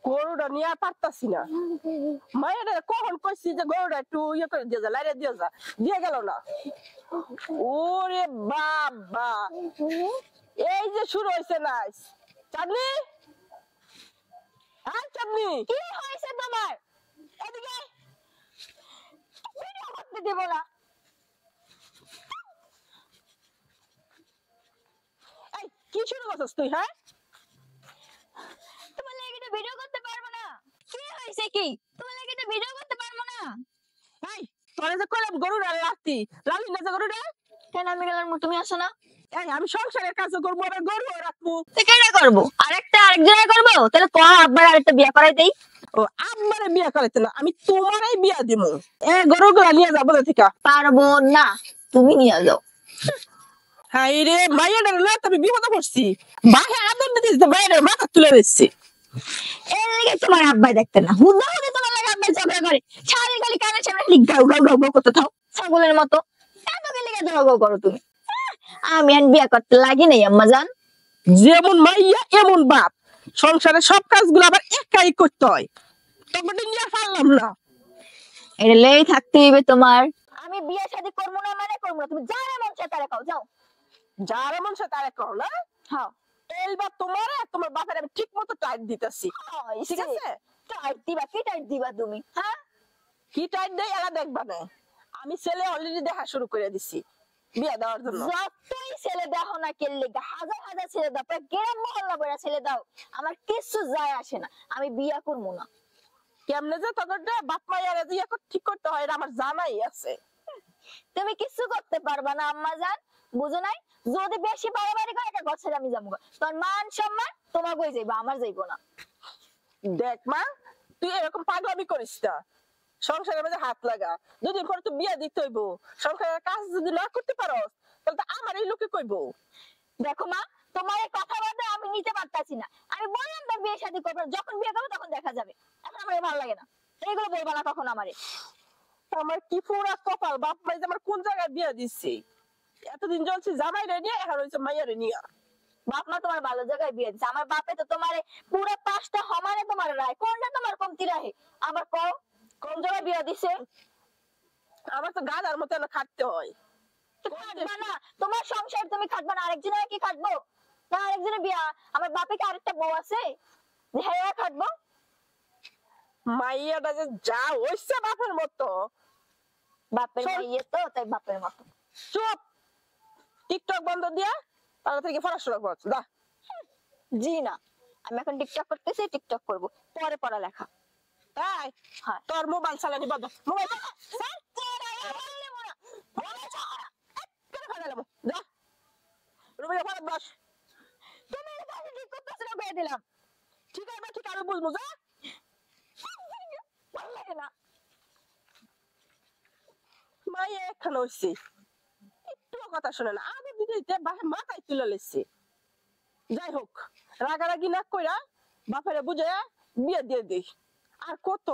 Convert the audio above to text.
গরুটা নিয়ে আর পারতাছি না। মায়ের কখন কইছি যে গরুটা একটু ইয়ে করে দিয়ে যা, লাইরে দিয়ে যা, দিয়ে গেল না। ওরে বাবা, এই যে শুরু হয়েছে নাচ। চাঁদনি, হ্যাঁ চাঁদনি, কি হয়েছে তোমার? এদিকে ভিডিও করতে দেব না। এই কি শুরু করছিস তুই? হ্যাঁ তোমার লাগি তো ভিডিও করতে পারবো না। কি হয়েছে কি? তোমার লাগি তো ভিডিও করতে পারবো না। এই তোরে যে কইলাম গরুটা লাতি লালি না যে গরুটা, কেন আমি গেলাম তুমি আসো না? এই আমি সংসারের কাজ করবো আর গরু রাখবো। তো কেন করবো? আরেকজনে করবো? তাহলে কহ আব্বার আরেকটা বিয়ে করাই দেই। ও আমারে বিয়া করাইতে না, আমি তোমারই বিয়া দিব। গরুগুলা নিয়ে যাবো না থেকে। পারবো না, তুমি নিয়ে যাও। হাই রে মাইয়াটা না, তুমি বিপদে পড়ছি। বাহে আদর দিতে বাইরে মাথা তুলে দিচ্ছে। এর লাগে তোমার আব্বাই দেখতে না, হুদা হুদা তোমার লাগে আব্বাই ঝগড়া করে। সারাদিন খালি কানের সামনে খালি গাও গাও গাও গাও করতে থাও ছাগলের মতো। এত কি লেগে গাও গাও করো তুমি? আমি আর বিয়ে করতে লাগি নাই আম্মা জান। যেমন মাইয়া এমন বাপ, সংসারে সব কাজগুলো আবার একাই করতে হয়, তখন নিয়ে পারলাম না। এটা লেই থাকতে হইবে তোমার। আমি বিয়ে শাদী করবো না মানে করবো না, তুমি যারা মন চায় তারা খাও যাও। যার এমন সে তারে কও না। হ্যাঁ এইবার তোমার আর তোমার বাপের আমি ঠিক মতো টাইট দিতেছি, ঠিক আছে? টাইট দিবা? কি টাইট দিবা তুমি? হ্যাঁ কি টাইট দেয় এরা দেখবা না। আমি ছেলে অলরেডি দেখা শুরু করে দিছি বিয়া দেওয়ার জন্য। যতই ছেলে দেখো না কেললে হাজার হাজার ছেলে দাও, প্রায় গ্রাম মহল্লা বইরা ছেলে দাও, আমার কিছু যায় আসে না, আমি বিয়া করবো না। কেমনে যে তাদের বাপ মায়ের যে ঠিক করতে হয় এটা আমার জানাই আছে। তুমি কিছু করতে পারবা না আম্মা জান, বুঝো নাই? যদি বেশি বাড়াবাড়ি করে একটা ঘর ছেড়ে আমি যাবো। তোর মান সম্মান তোমার বই যাইবো, আমার যাইবো না। দেখ মা, তুই এরকম পাগলামি করিস না, সংসারের মধ্যে হাত লাগা। দুদিন পরে তুই বিয়া দিতে হইব, সংসারের কাজ যদি না করতে পারো তাহলে তো আমার এই লোকে কইব। দেখো মা, তোমার এই কথাবার্তা আমি নিতে পারতাছি না। আমি বললাম তো বিয়ে শাদী করবো, যখন বিয়ে করবো তখন দেখা যাবে। এখন আমার ভালো লাগে না, এইগুলো বলবা না তখন আমারে। আমার কি পুরা কপাল, বাপ মাই আমার কোন জায়গায় বিয়া দিচ্ছে। এতদিন চলছে জামাই রে নিয়ে, এখন হয়েছে মাইয়ারে নিয়ে। বাপ মা তোমার ভালো জায়গায় বিয়ে দিচ্ছে, আমার বাপে তো তোমার পুরো 5টা সমানে তোমার রায়, কোনটা তোমার কমতি রাহে? আবার কও কোন জায়গায় বিয়ে দিছে? আমার তো গাধার মতো খাটতে হয়। খাটবা না, তোমার সংসার তুমি খাটবা না, আরেকজনের কি খাটবো? না আরেকজনের বিয়া, আমার বাপে কি আরেকটা বউ আছে যে হ্যাঁ খাটবো? মাইয়াটা যে যা হইছে বাপের মতো। বাপের মাইয়ে তো তাই বাপের মতো। চুপ, টিকটক বন্ধ দিয়া তাড়াতাড়ি পড়াশোনা করছ দা। জি না, আমি এখন টিকটক করতেছি, টিকটক করব, পরে পড়ালেখা। তাই হ্যাঁ তোর মোবাইল চালানি বন্ধ, মোবাইল স্যার তোরা বললে মোরা মোবাইল ছাড়া কেন ফালালাম যা রুমে ফেরত বস। তুমি এটা কাজ ঠিক করতেছ না, কই দিলাম। ঠিক আছে ঠিক আমি বুঝবো যা। ভালো লাগে না। মাইয়া এখানে হইছে একটু কথা শুনে না, আগে দিতে মাথায় তুলে লেছে। যাই হোক, রাগারাগি না কইরা বাপেরে বুঝে বিয়ে দিয়ে দিই। আর কত